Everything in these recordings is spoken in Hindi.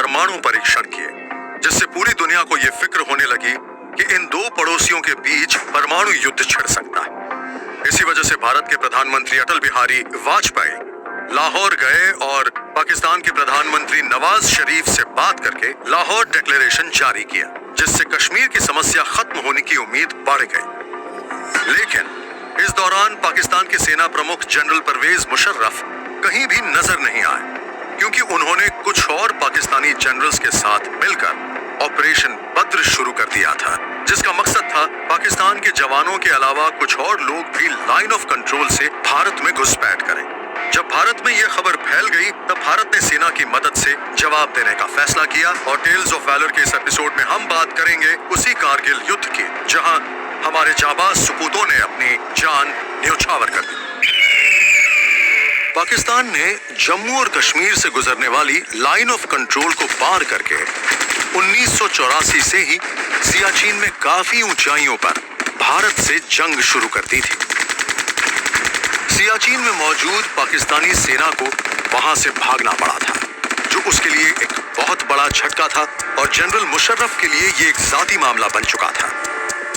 परमाणु परीक्षण किए, जिससे पूरी दुनिया को यह फिक्र होने लगी कि इन दो पड़ोसियों के बीच परमाणु युद्ध छिड़ सकता है। इसी वजह से भारत के प्रधानमंत्री अटल बिहारी वाजपेयी लाहौर गए और पाकिस्तान के प्रधानमंत्री नवाज शरीफ से बात करके लाहौर डिक्लेरेशन जारी किया, जिससे कश्मीर की समस्या खत्म होने की उम्मीद बढ़ गई। लेकिन इस दौरान पाकिस्तान के सेना प्रमुख जनरल परवेज मुशर्रफ कहीं भी नजर नहीं आए, क्योंकि उन्होंने कुछ और पाकिस्तानी जनरल्स के साथ मिलकर ऑपरेशन बद्र शुरू कर दिया था, जिसका मकसद था पाकिस्तान के जवानों के अलावा कुछ और लोग भी लाइन ऑफ कंट्रोल से भारत में घुसपैठ करें। जब भारत में यह खबर फैल गई, तब भारत ने सेना की मदद से जवाब देने का फैसला किया और टेल्स ऑफ वैलर के इस एपिसोड में हम बात करेंगे उसी कारगिल युद्ध की, जहां हमारे जाबाज सपूतों ने अपनी जान न्योछावर कर दी। पाकिस्तान ने जम्मू और कश्मीर से गुजरने वाली लाइन ऑफ कंट्रोल को पार करके 1984 से ही सियाचिन में काफी ऊंचाइयों पर भारत से जंग शुरू कर दी थी। सियाचिन में मौजूद पाकिस्तानी सेना को वहां से भागना पड़ा था, जो उसके लिए एक बहुत बड़ा झटका था और जनरल मुशर्रफ के लिए ये एक जाती मामला बन चुका था।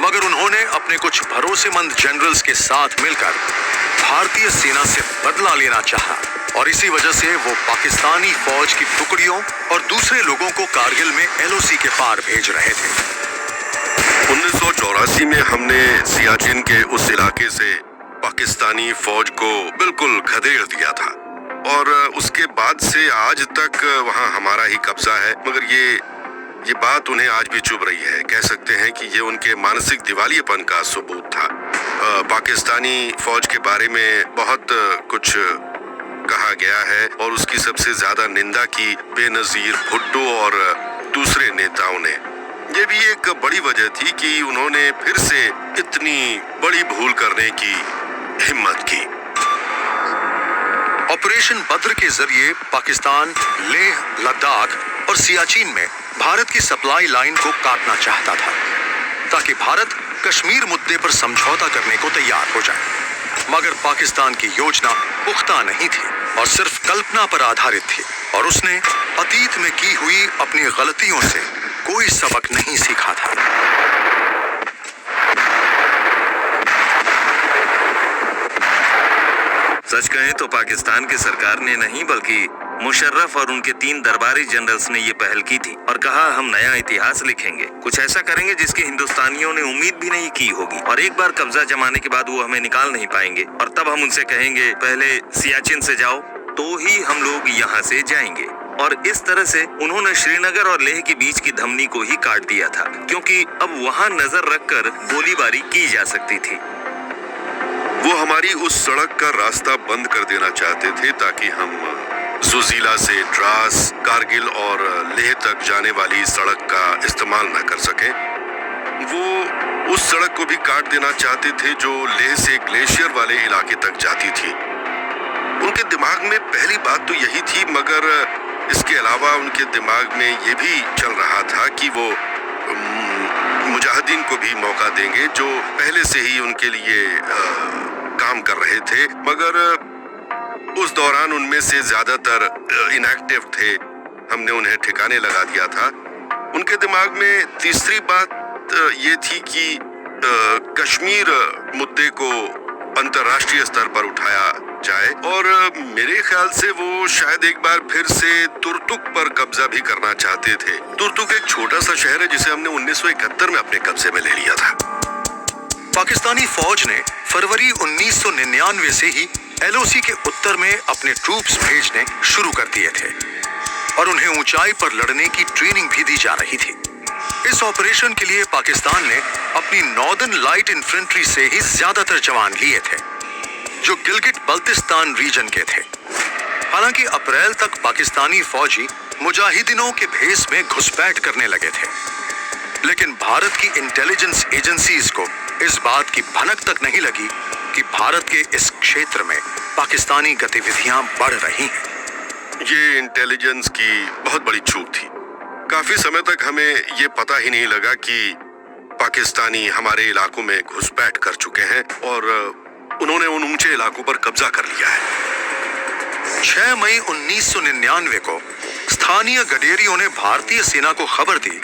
मगर उन्होंने अपने कुछ भरोसेमंद जनरल्स के साथ मिलकर भारतीय सेना से बदला लेना चाहा और इसी वजह से वो पाकिस्तानी फौज की टुकड़ियों और दूसरे लोगों को कारगिल में एलओसी के पार भेज रहे थे। 1984 में हमने सियाचिन के उस इलाके से पाकिस्तानी फौज को बिल्कुल खदेड़ दिया था और उसके बाद से आज तक वहां हमारा ही कब्जा है। मगर ये बात उन्हें आज भी चुभ रही है। कह सकते हैं कि ये उनके मानसिक दिवालियेपन का सबूत था। पाकिस्तानी फौज के बारे में बहुत कुछ कहा गया है और उसकी सबसे ज्यादा निंदा की बेनजीर भुट्टो और दूसरे नेताओं ने। ये भी एक बड़ी वजह थी कि उन्होंने फिर से इतनी बड़ी भूल करने की हिम्मत की। ऑपरेशन बद्र के जरिए पाकिस्तान लेह, लद्दाख और सियाचिन में भारत की सप्लाई लाइन को काटना चाहता था, ताकि भारत कश्मीर मुद्दे पर समझौता करने को तैयार हो जाए। मगर पाकिस्तान की योजना पुख्ता नहीं थी और सिर्फ कल्पना पर आधारित थी और उसने अतीत में की हुई अपनी गलतियों से कोई सबक नहीं सीखा था। सच कहें तो पाकिस्तान की सरकार ने नहीं बल्कि मुशर्रफ और उनके 3 दरबारी जनरल्स ने ये पहल की थी और कहा हम नया इतिहास लिखेंगे, कुछ ऐसा करेंगे जिसकी हिंदुस्तानियों ने उम्मीद भी नहीं की होगी और एक बार कब्जा जमाने के बाद वो हमें निकाल नहीं पाएंगे और तब हम उनसे कहेंगे पहले सियाचिन से जाओ तो ही हम लोग यहाँ से जाएंगे। और इस तरह से उन्होंने श्रीनगर और लेह के बीच की धमनी को ही काट दिया था, क्योंकि अब वहाँ नजर रखकर गोलीबारी की जा सकती थी। वो हमारी उस सड़क का रास्ता बंद कर देना चाहते थे ताकि हम जुजीला से द्रास, कारगिल और लेह तक जाने वाली सड़क का इस्तेमाल न कर सके। वो उस सड़क को भी काट देना चाहते थे जो लेह से ग्लेशियर वाले इलाके तक जाती थी। उनके दिमाग में पहली बात तो यही थी, मगर इसके अलावा उनके दिमाग में ये भी चल रहा था कि वो मुजाहिदीन को भी मौका देंगे जो पहले से ही उनके लिए काम कर रहे थे, मगर उस दौरान उनमें से ज्यादातर इनएक्टिव थे। हमने उन्हें ठिकाने लगा दिया था। उनके दिमाग में तीसरी बात ये थी कि कश्मीर मुद्दे को अंतर्राष्ट्रीय स्तर पर उठाया जाए और मेरे ख्याल से वो शायद एक बार फिर से तुर्तुक पर कब्जा भी करना चाहते थे। तुर्तुक एक छोटा सा शहर है जिसे हमने 1971 में अपने कब्जे में ले लिया था। पाकिस्तानी फौज ने फरवरी 1999 से ही एलओसी के उत्तर में अपने ट्रूप्स भेजने शुरू कर दिए थे और उन्हें ऊंचाई पर लड़ने की ट्रेनिंग भी दी जा रही थी। इस ऑपरेशन के लिए पाकिस्तान ने अपनी नॉर्दर्न लाइट इन्फेंट्री से ही ज्यादातर जवान लिए थे, जो गिलगिट बल्तिस्तान रीजन के थे। हालांकि अप्रैल तक पाकिस्तानी फौजी मुजाहिदीनों के भेस में घुसपैठ करने लगे थे, लेकिन भारत की इंटेलिजेंस एजेंसीज को इस बात की भनक तक नहीं लगी कि भारत के इस क्षेत्र में पाकिस्तानी गतिविधियां बढ़ रही हैं। ये इंटेलिजेंस की बहुत बड़ी चूक थी। काफी समय तक हमें ये पता ही नहीं लगा कि पाकिस्तानी हमारे इलाकों में घुसपैठ कर चुके हैं और उन्होंने उन ऊंचे इलाकों पर कब्जा कर लिया है। 6 मई 1999 को स्थानीय गडेरियों ने भारतीय सेना को खबर दी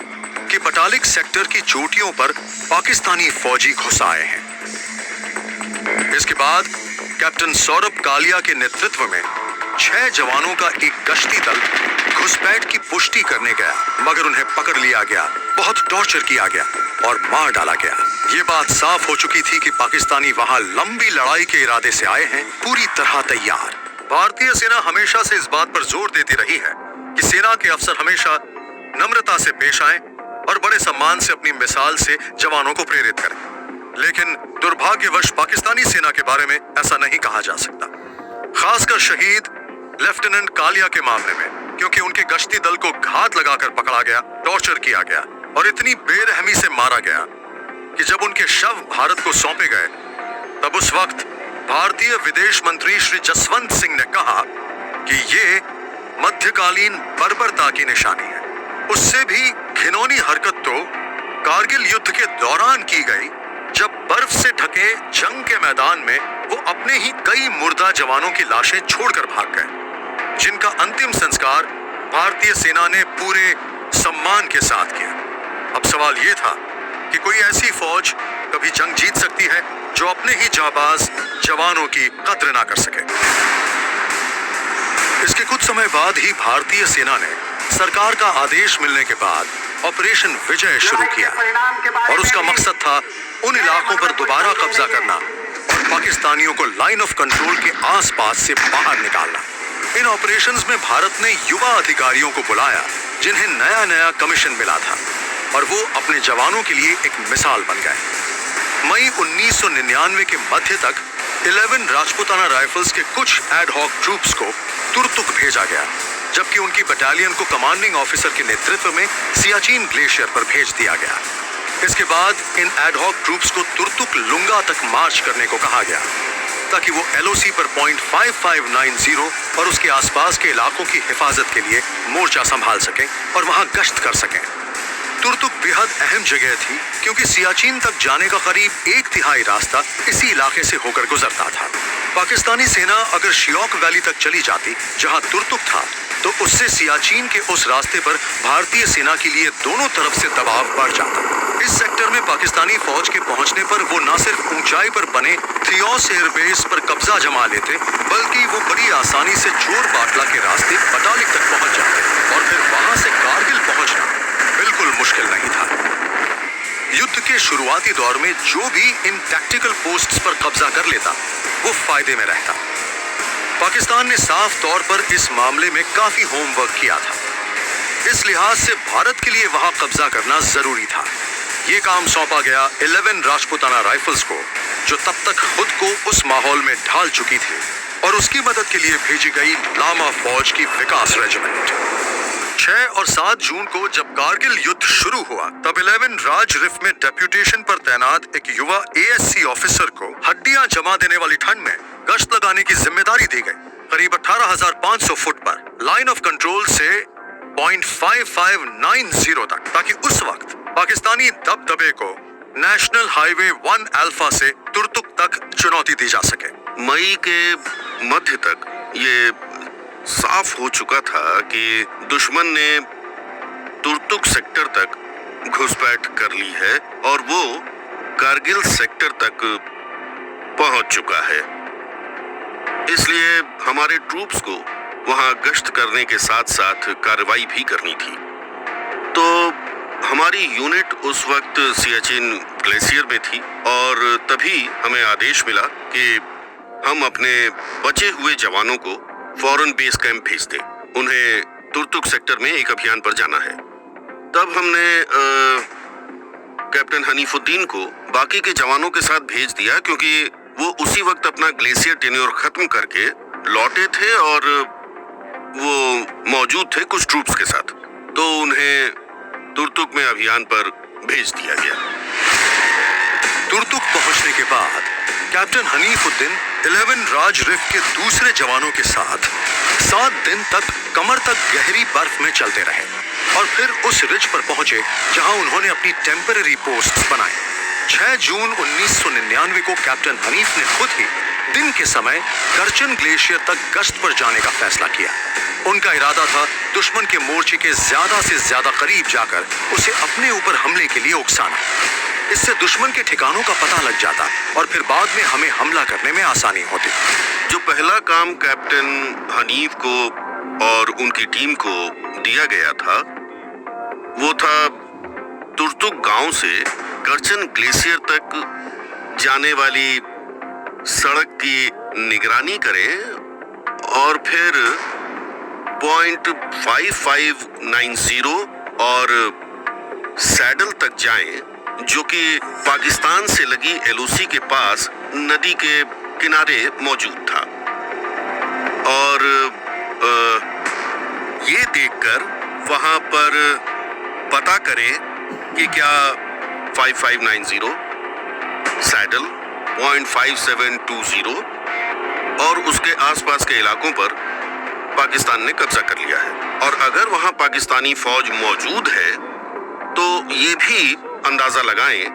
कि बटालिक सेक्टर की चोटियों पर पाकिस्तानी फौजी घुस आए हैं। इसके बाद कैप्टन सौरभ कालिया के नेतृत्व में 6 जवानों का एक गश्ती दल घुसपैठ की पुष्टि करने गया, मगर उन्हें पकड़ लिया गया, बहुत टॉर्चर किया गया और मार डाला गया। ये बात साफ हो चुकी थी कि पाकिस्तानी वहां लंबी लड़ाई के इरादे से आए हैं, पूरी तरह तैयार। भारतीय सेना हमेशा से इस बात पर जोर देती रही है कि सेना के अफसर हमेशा नम्रता से पेश आएं और बड़े सम्मान से अपनी मिसाल से जवानों को प्रेरित करें। लेकिन दुर्भाग्यवश पाकिस्तानी सेना के बारे में ऐसा नहीं कहा जा सकता, खासकर शहीद लेफ्टिनेंट कालिया के मामले में, क्योंकि उनके गश्ती दल को घात लगाकर पकड़ा गया, टॉर्चर किया गया और इतनी बेरहमी से मारा गया कि जब उनके शव भारत को सौंपे गए तब उस वक्त भारतीय विदेश मंत्री श्री जसवंत सिंह ने कहा कि ये मध्यकालीन बर्बरता की निशानी है। उससे भी घिनौनी हरकत तो कारगिल युद्ध के दौरान की गई, जब बर्फ से ढके जंग के मैदान में वो अपने ही कई मुर्दा जवानों की लाशें छोड़कर भाग गए, जिनका अंतिम संस्कार भारतीय सेना ने पूरे सम्मान के साथ किया। अब सवाल ये था कि कोई ऐसी फौज कभी जंग जीत सकती है जो अपने ही जाबाज जवानों की कद्र ना कर सके। इसके कुछ समय बाद ही भारतीय सेना ने सरकार का आदेश मिलने के बाद ऑपरेशन विजय शुरू किया और उसका मकसद था उन इलाकों पर दोबारा कब्जा करना और पाकिस्तानियों को लाइन ऑफ कंट्रोल के आसपास से बाहर निकालना। इन ऑपरेशंस में भारत ने युवा अधिकारियों को बुलाया जिन्हें नया नया कमीशन मिला था और वो अपने जवानों के लिए एक मिसाल बन गए। मई 1999 के मध्य तक 11 राजपूताना राइफल्स के कुछ एड हॉक ट्रूप्स को तुर्तुक भेजा गया, जबकि उनकी बटालियन को कमांडिंग ऑफिसर के नेतृत्व में सियाचिन ग्लेशियर पर भेज दिया गया। इसके बाद इन एड हॉक ट्रूप्स को तुर्तुक लुंगा तक मार्च करने को कहा गया ताकि वो LOC पर पॉइंट 5590 और उसके आसपास के इलाकों की हिफाजत के लिए मोर्चा संभाल सकें और वहां गश्त कर सकें। तुर्तुक बेहद अहम जगह थी क्योंकि सियाचिन तक जाने का करीब 1/3 रास्ता इसी इलाके से होकर गुजरता था। पाकिस्तानी सेना अगर शियोक वैली तक चली जाती जहां तुर्तुक था, तो उससे सियाचिन के उस रास्ते पर भारतीय सेना के लिए दोनों तरफ से दबाव बढ़ जाता। इस सेक्टर में पाकिस्तानी फौज के पहुंचने पर वो न सिर्फ ऊंचाई पर बने थियोस एयरबेस पर कब्जा जमा लेते, बल्कि वो बड़ी आसानी से चोर बाटला के रास्ते बटालिक तक पहुंच जाते और फिर वहां से कारगिल पहुंचना बिल्कुल मुश्किल नहीं था। युद्ध के शुरुआती दौर में जो भी इन टैक्टिकल पोस्ट्स पर कब्जा कर लेता, वो फायदे में रहता। पाकिस्तान ने साफ तौर पर इस मामले में काफी होमवर्क किया था। इस लिहाज से भारत के लिए वहां कब्जा करना जरूरी था। ये काम सौंपा गया 11 राजपूताना राइफल्स को, जो तब तक खुद को उस माहौल में ढाल चुकी थी, और उसकी मदद के लिए भेजी गई लामा फौज की विकास रेजिमेंट। 6 और 7 जून को जब कारगिल युद्ध शुरू हुआ, तब 11 राज रिफ में डेप्यूटेशन पर तैनात एक युवा ASC ऑफिसर को हड्डियां जमा देने वाली ठंड में गश्त लगाने की जिम्मेदारी दी गई, करीब 18,500 फुट पर लाइन ऑफ कंट्रोल से पॉइंट 5590 तक, ताकि उस वक्त पाकिस्तानी दबदबे को नेशनल हाईवे 1 अल्फा से तुर्तुक तक चुनौती दी जा सके। मई के मध्य तक ये साफ हो चुका था कि दुश्मन ने तुर्तुक सेक्टर तक घुसपैठ कर ली है और वो कारगिल सेक्टर तक पहुंच चुका है। इसलिए हमारे ट्रूप्स को वहां गश्त करने के साथ साथ कार्रवाई भी करनी थी। तो हमारी यूनिट उस वक्त सियाचिन ग्लेशियर में थी और तभी हमें आदेश मिला कि हम अपने बचे हुए जवानों को फौरन बेस कैंप भेज दें। उन्हें तुर्तुक सेक्टर में एक अभियान पर जाना है। तब हमने कैप्टन हनीफुद्दीन को बाकी के जवानों के साथ भेज दिया, क्योंकि वो उसी वक्त अपना ग्लेशियर टेन्योर खत्म करके लौटे थे और वो मौजूद थे कुछ ट्रूप्स के साथ। तो उन्हें तुर्तुक में अभियान पर भेज दिया गया। तुर्तुक पहुंचने के बाद कैप्टन हनीफुद्दीन 11 राज रिफ के दूसरे जवानों के साथ 7 दिन तक कमर तक गहरी बर्फ में चलते रहे और फिर उस रिज पर पहुंचे जहां उन्होंने अपनी टेम्पररी पोस्ट्स बनाए। 6 जून 1999 को कैप्टन हनीफ ने खुद ही दिन के समय करचन ग्लेशियर तक गश्त पर जाने का फैसला किया। उनका इरादा था दुश्मन के मोर्चे के ज्यादा से ज्यादा करीब जाकर उसे अपने ऊपर हमले के लिए उकसाना। इससे दुश्मन के ठिकानों का पता लग जाता और फिर बाद में हमें हमला करने में आसानी होती। जो पहला काम कैप्टन हनीफ को और उनकी टीम को दिया गया था वो था तुर्तुक गांव से करचन ग्लेशियर तक जाने वाली सड़क की निगरानी करें और फिर पॉइंट 5590 और सैडल तक जाएं, जो कि पाकिस्तान से लगी एलओसी के पास नदी के किनारे मौजूद था। और ये देखकर वहां पर पता करें कि क्या 5590 सैडल पॉइंट 5720 और उसके आसपास के इलाकों पर पाकिस्तान ने कब्जा कर लिया है। और अगर वहां पाकिस्तानी फौज मौजूद है तो ये भी अंदाजा लगाएं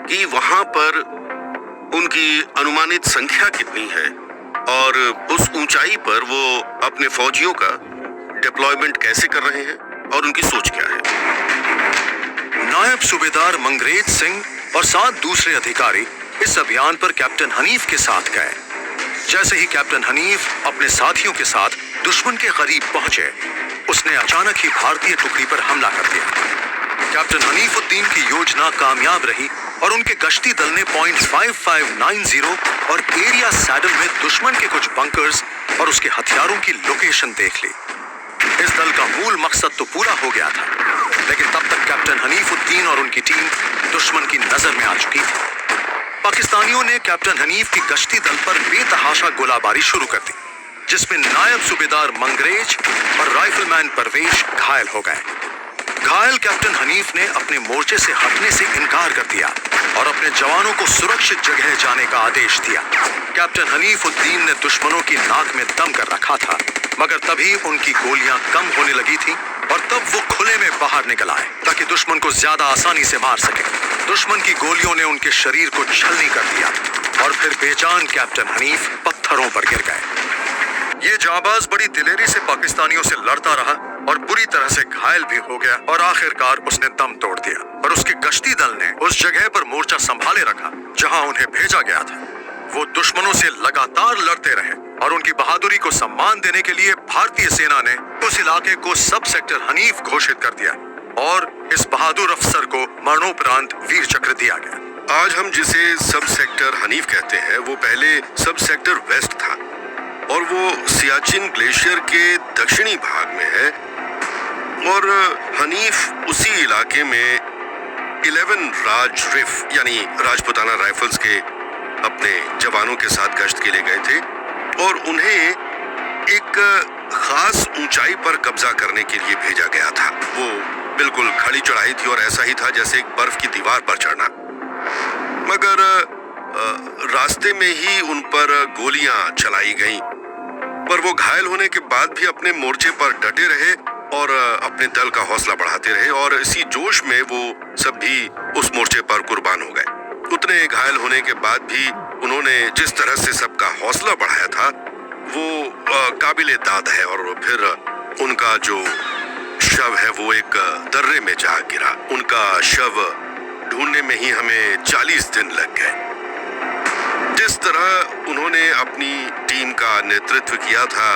कि वहां पर उनकी अनुमानित संख्या कितनी है और उस ऊंचाई पर वो अपने फौजियों का डिप्लॉयमेंट कैसे कर रहे हैं और उनकी सोच क्या है। नायब सूबेदार मंगरेज सिंह और 7 दूसरे अधिकारी इस अभियान पर कैप्टन हनीफ के साथ गए। जैसे ही कैप्टन हनीफ अपने साथियों के साथ दुश्मन के करीब पहुंचे, उसने अचानक ही भारतीय टुकड़ी पर हमला कर दिया। कैप्टन हनीफुद्दीन की योजना कामयाब रही और उनके गश्ती दल ने पॉइंट 5590 और एरिया सैडल में दुश्मन के कुछ बंकर्स और उसके हथियारों की लोकेशन देख ली। इस दल का मूल मकसद तो पूरा हो गया था, लेकिन तब तक कैप्टन हनीफुद्दीन और उनकी टीम दुश्मन की नजर में आ चुकी थी। पाकिस्तानियों ने कैप्टन हनीफ की गश्ती दल पर बेतहाशा गोलाबारी शुरू कर दी, जिसमें नायब सूबेदार मंगरेज और राइफलमैन परवेश घायल हो गए। घायल कैप्टन हनीफ ने अपने मोर्चे से हटने से इनकार कर दिया और अपने जवानों को सुरक्षित जगह जाने का आदेश दिया। कैप्टन हनीफुद्दीन ने दुश्मनों की नाक में दम कर रखा था, मगर तभी उनकी गोलियां कम होने लगी थी और तब वो खुले में बाहर निकल आए ताकि दुश्मन को ज्यादा आसानी से मार सके। दुश्मन की गोलियों ने उनके शरीर को छलनी कर दिया और फिर बेजान कैप्टन हनीफ पत्थरों पर गिर गए। ये जाबाज बड़ी दिलेरी से पाकिस्तानियों से लड़ता रहा और बुरी तरह से घायल भी हो गया और आखिरकार उसने दम तोड़ दिया और उसके गश्ती दल ने उस जगह पर मोर्चा संभाले रखा जहां उन्हें भेजा गया था। वो दुश्मनों से लगातार लड़ते रहे और उनकी बहादुरी को सम्मान देने के लिए भारतीय सेना ने उस इलाके को सब सेक्टर हनीफ घोषित कर दिया और इस बहादुर अफसर को मरणोपरांत वीर चक्र दिया गया। आज हम जिसे सब सेक्टर हनीफ कहते हैं वो पहले सब सेक्टर वेस्ट था और वो सियाचिन ग्लेशियर के दक्षिणी भाग में है। और हनीफ उसी इलाके में 11 राज रिफ यानी राजपुताना राइफल्स के अपने जवानों के साथ गश्त के लिए गए थे और उन्हें एक खास ऊंचाई पर कब्जा करने के लिए भेजा गया था। वो बिल्कुल खड़ी चढ़ाई थी और ऐसा ही था जैसे एक बर्फ की दीवार पर चढ़ना, मगर रास्ते में ही उन पर गोलियां चलाई गईं। पर वो घायल होने के बाद भी अपने मोर्चे पर डटे रहे और अपने दल का हौसला बढ़ाते रहे और इसी जोश में वो सब भी उस मोर्चे पर कुर्बान हो गए। उतने घायल होने के बाद भी उन्होंने जिस तरह से सबका हौसला बढ़ाया था वो काबिले दाद है। और फिर उनका जो शव है वो एक दर्रे में जा गिरा। उनका शव ढूंढने में ही हमें 40 दिन लग गए। जिस तरह उन्होंने अपनी टीम का नेतृत्व किया था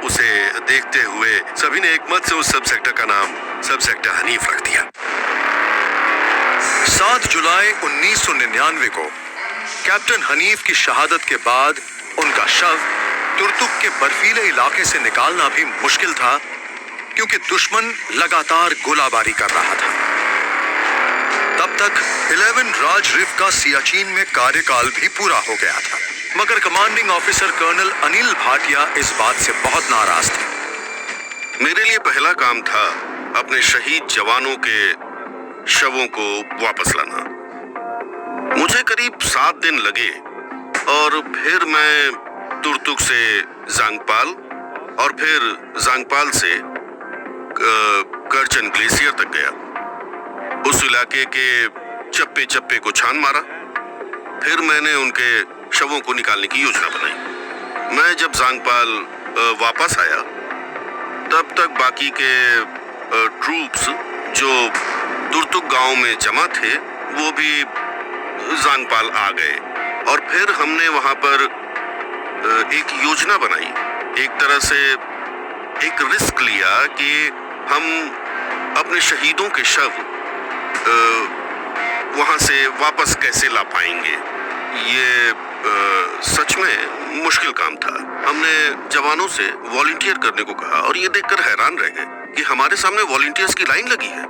उसे देखते हुए सभी ने एकमत से उस सब सेक्टर का नाम सब सेक्टर हनीफ रख दिया। 7 जुलाई 1999 को कैप्टन हनीफ की शहादत के बाद उनका शव तुर्तुक के बर्फीले इलाके से निकालना भी मुश्किल था, क्योंकि दुश्मन लगातार गोलाबारी कर रहा था। तब तक 11 राज रिफ का सियाचिन में कार्यकाल भी पूरा हो गया था, मगर commanding officer colonel Anil Bhatia इस बात से बहुत नाराज थे। मेरे लिए पहला काम था अपने शहीद जवानों के शवों को वापस लाना। मुझे करीब 7 दिन लगे और फिर मैं तुर्तुक से जांगपाल और फिर जांगपाल से करचन ग्लेशियर तक गया। उस इलाके के चप्पे चप्पे को छान मारा। फिर मैंने उनके शवों को निकालने की योजना बनाई। मैं जब जांगपाल वापस आया तब तक बाकी के ट्रूप्स जो तुर्तुक गांव में जमा थे वो भी जांगपाल आ गए और फिर हमने वहां पर एक योजना बनाई, एक तरह से एक रिस्क लिया कि हम अपने शहीदों के शव वहां से वापस कैसे ला पाएंगे। ये सच में मुश्किल काम था। हमने जवानों से वॉलंटियर करने को कहा और ये देखकर हैरान रह गए कि हमारे सामने वॉलंटियर्स की लाइन लगी है।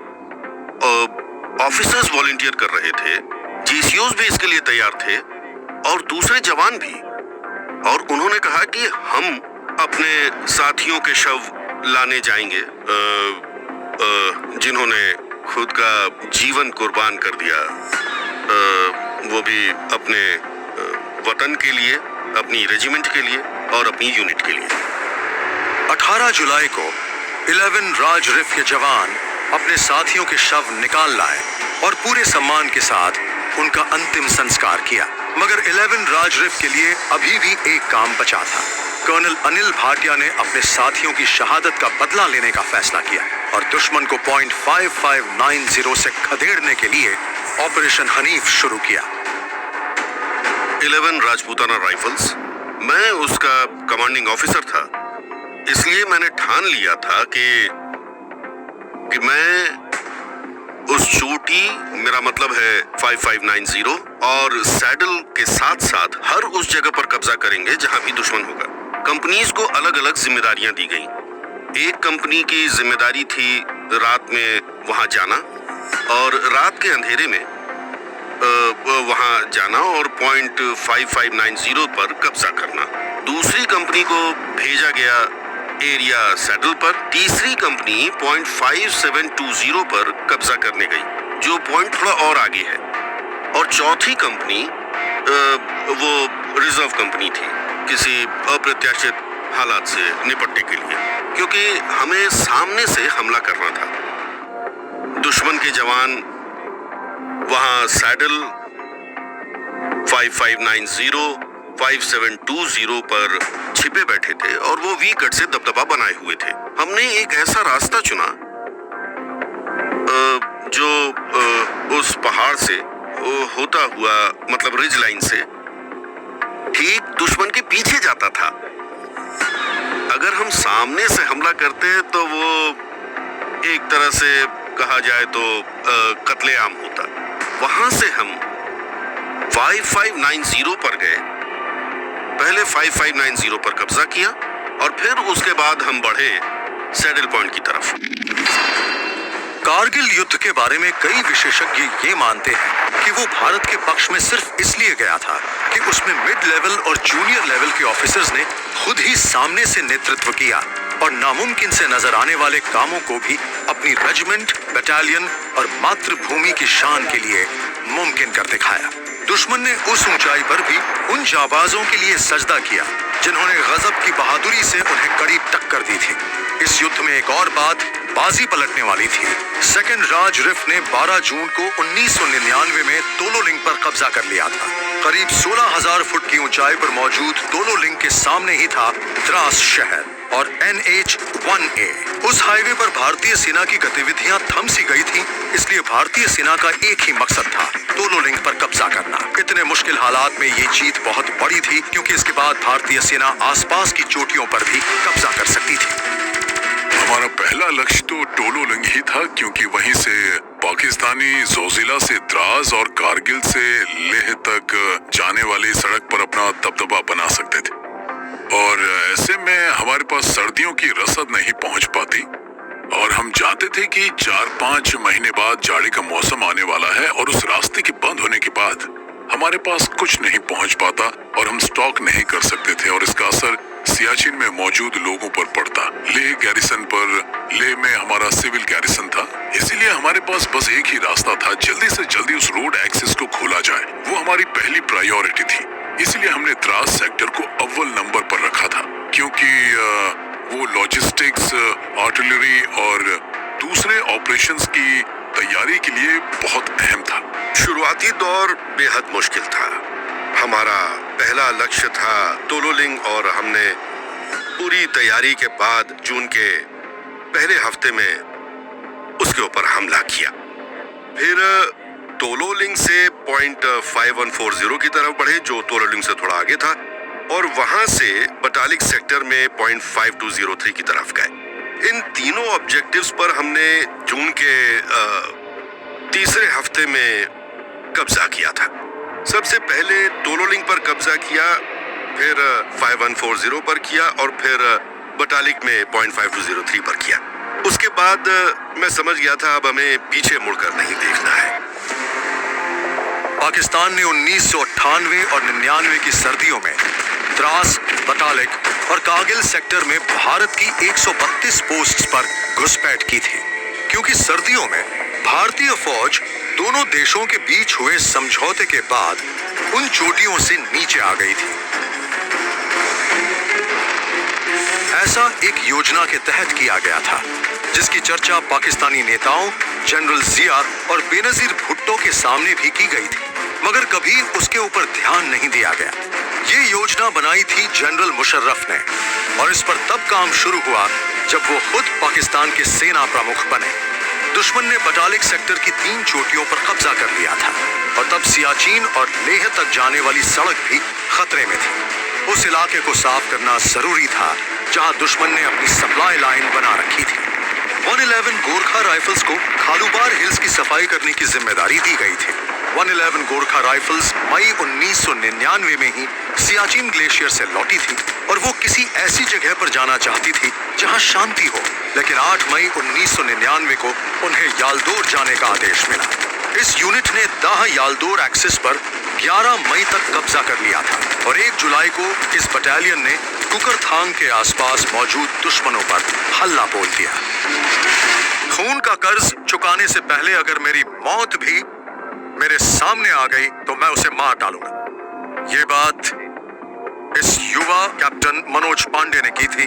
ऑफिसर्स वॉलंटियर कर रहे थे, जीसीओज भी इसके लिए तैयार थे और दूसरे जवान भी। और उन्होंने कहा कि हम अपने साथियों के शव लाने जाएंगे जिन्होंने खुद का जीवन कुर्बान कर दिया, वो भी अपने वतन के लिए, अपनी रेजिमेंट के लिए और अपनी यूनिट के लिए। 18 जुलाई को 11 राज रिफ के जवान अपने साथियों के शव निकाल लाए और पूरे सम्मान के साथ उनका अंतिम संस्कार किया। मगर 11 राज रिफ के लिए अभी भी एक काम बचा था। कर्नल अनिल भाटिया ने अपने साथियों की शहादत का बदला लेने का फैसला किया और दुश्मन को पॉइंट 5590 से खदेड़ने के लिए ऑपरेशन हनीफ शुरू किया। 11 राजपूताना राइफल्स, मैं उसका कमांडिंग ऑफिसर था, इसलिए मैंने ठान लिया था कि मैं उस चोटी, मेरा मतलब है 5590 और सैडल के साथ साथ हर उस जगह पर कब्जा करेंगे जहां भी दुश्मन होगा। कंपनीज को अलग अलग जिम्मेदारियां दी गई। एक कंपनी की जिम्मेदारी थी रात में वहां जाना और रात के अंधेरे में वहां जाना और पॉइंट 5590 पर कब्जा करना। दूसरी कंपनी को भेजा गया एरिया सैडल पर। तीसरी कंपनी पॉइंट 5720 पर कब्जा करने गई, जो पॉइंट थोड़ा और आगे है। और चौथी कंपनी वो रिजर्व कंपनी थी, किसी अप्रत्याशित हालात से निपटने के लिए, क्योंकि हमें सामने से हमला करना था। दुश्मन के जवान वहां सैडल 5590 5720 पर छिपे बैठे थे और वो वी कट से दबदबा बनाए हुए थे। हमने एक ऐसा रास्ता चुना जो उस पहाड़ से होता हुआ, मतलब रिज लाइन से ठीक दुश्मन के पीछे जाता था। अगर हम सामने से हमला करते तो वो एक तरह से कहा जाए तो कत्लेआम होता। वहां से हम 5590 पर गए, पहले 5590 पर कब्जा किया और फिर उसके बाद हम बढ़े सैडल पॉइंट की तरफ। कारगिल युद्ध के बारे में कई विशेषज्ञ ये मानते हैं कि वो भारत के पक्ष में सिर्फ इसलिए गया था कि उसमें मिड लेवल और जूनियर लेवल के ऑफिसर्स ने खुद ही सामने से नेतृत्व किया और नामुमकिन से नजर आने वाले कामों को भी अपनी रेजिमेंट, बटालियन और मातृभूमि की शान के लिए मुमकिन कर दिखाया। दुश्मन ने उस ऊंचाई पर भी उन जाबाजों के लिए सजदा किया जिन्होंने गजब की बहादुरी से उन्हें कड़ी टक्कर दी थी। इस युद्ध में एक और बात बाजी पलटने वाली थी। सेकंड राज रिफ ने 12 जून को 1999 में तोलोलिंग पर कब्जा कर लिया था। करीब 16,000 फुट की ऊंचाई पर मौजूद तोलोलिंग के सामने ही था द्रास शहर और NH-1A। उस हाईवे पर भारतीय सेना की गतिविधियां थम सी गई थी, इसलिए भारतीय सेना का एक ही मकसद था, तोलोलिंग पर कब्जा करना। इतने मुश्किल हालात में ये जीत बहुत बड़ी थी क्योंकि इसके बाद भारतीय सेना आसपास की चोटियों पर भी कब्जा कर सकती थी। हमारा पहला लक्ष्य तो टोलोलिंग ही था, क्योंकि वहीं से पाकिस्तानी जोजिला से द्रास और कारगिल से लेह तक जाने वाली सड़क पर अपना दबदबा बना सकते थे। और ऐसे में हमारे पास सर्दियों की रसद नहीं पहुंच पाती और हम चाहते थे कि 4-5 महीने बाद जाड़े का मौसम आने वाला है और उस रास्ते के बंद होने के बाद हमारे पास कुछ नहीं पहुंच पाता और हम स्टॉक नहीं कर सकते थे और इसका असर सियाचिन में मौजूद लोगों पर पड़ता। लेह गैरिसन पर, लेह में हमारा सिविल गैरिसन था, इसीलिए हमारे पास बस एक ही रास्ता था, जल्दी से जल्दी उस रोड एक्सेस को खोला जाए। वो हमारी पहली प्रायोरिटी थी, इसलिए हमने द्रास सेक्टर को अव्वल नंबर पर रखा था, क्योंकि वो लॉजिस्टिक्स, आर्टिलरी और दूसरे ऑपरेशंस की तैयारी के लिए बहुत अहम था। शुरुआती दौर बेहद मुश्किल था। हमारा पहला लक्ष्य था तोलोलिंग और हमने पूरी तैयारी के बाद जून के पहले हफ्ते में उसके ऊपर हमला किया। फिर तोलोलिंग से पॉइंट 5140 की तरफ बढ़े, जो तोलोलिंग से थोड़ा आगे था, और वहां से बटालिक सेक्टर में पॉइंट 5203 की तरफ गए। इन तीनों ऑब्जेक्टिव्स पर हमने जून के तीसरे हफ्ते में कब्जा किया था। सबसे पहले तोलोलिंग पर कब्जा किया, फिर 5140 पर किया, और फिर बटालिक में पॉइंट 5203 पर किया। उसके बाद मैं समझ गया था अब हमें पीछे मुड़कर नहीं देखना है। पाकिस्तान ने 1998 और 99 की सर्दियों में द्रास, बटालिक और कारगिल सेक्टर में भारत की 132 पोस्ट्स पर घुसपैठ की थी, क्योंकि सर्दियों में भारतीय फौज दोनों देशों के बीच हुए समझौते के बाद उन चोटियों से नीचे आ गई थी। ऐसा एक योजना के तहत किया गया था, जिसकी चर्चा पाकिस्तानी नेताओं जनरल जिया और बेनजीर भुट्टो के सामने भी की गई थी, मगर कभी उसके ऊपर ध्यान नहीं दिया गया। ये योजना बनाई थी जनरल मुशर्रफ ने, और इस पर तब काम शुरू हुआ जब वो खुद पाकिस्तान के सेना प्रमुख बने। दुश्मन ने बटालिक सेक्टर की 3 चोटियों पर कब्जा कर लिया था, और तब सियाचिन और लेह तक जाने वाली सड़क भी खतरे में थी। उस इलाके को साफ करना जरूरी था जहां दुश्मन ने अपनी सप्लाई लाइन बना रखी थी। 111 गोरखा राइफल्स को खालूबार हिल्स की सफाई करने की जिम्मेदारी दी गई थी। 111 गोरखा राइफल्स मई 1999 में ही सियाचिन ग्लेशियर से लौटी थी, और वो किसी ऐसी जगह पर जाना चाहती थी जहां शांति हो, लेकिन 8 मई 1999 को उन्हें यालदोर जाने का आदेश मिला। इस यूनिट ने दाह यालदोर एक्सिस पर 11 मई तक कब्जा कर लिया था, और 1 जुलाई को इस बटालियन ने कुकरथांग के आसपास मौजूद दुश्मनों पर हल्ला बोल दिया। खून का कर्ज चुकाने से पहले अगर मेरी मौत भी मेरे सामने आ गई तो मैं उसे मार डालूंगा। ये बात इस युवा कैप्टन मनोज पांडे ने की थी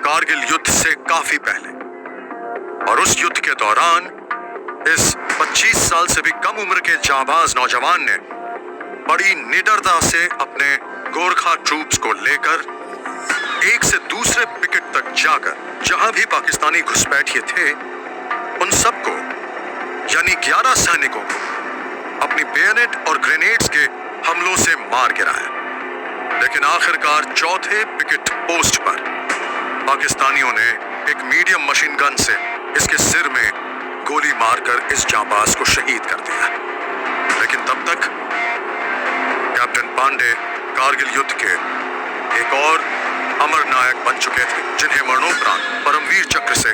कारगिल युद्ध से काफी पहले, और उस युद्ध के दौरान इस 25 साल से भी कम उम्र के जाबाज नौजवान ने बड़ी निडरता से अपने गोरखा ट्रूप्स को लेकर एक से दूसरे पिकेट तक जाकर जहां भी पाकिस्तानी घुसपैठिए थे उन सबको, यानी 11 सैनिकों को अपनी बेयनेट और ग्रेनेड्स के हमलों से मार गिराया। लेकिन आखिरकार चौथे पिकेट पोस्ट पर पाकिस्तानियों ने एक मीडियम मशीन गन से इसके सिर में गोली मारकर इस जांबाज को शहीद कर दिया। लेकिन तब तक कैप्टन पांडे कारगिल युद्ध के एक और अमर नायक बन चुके थे, जिन्हें मरणोपरांत परमवीर चक्र से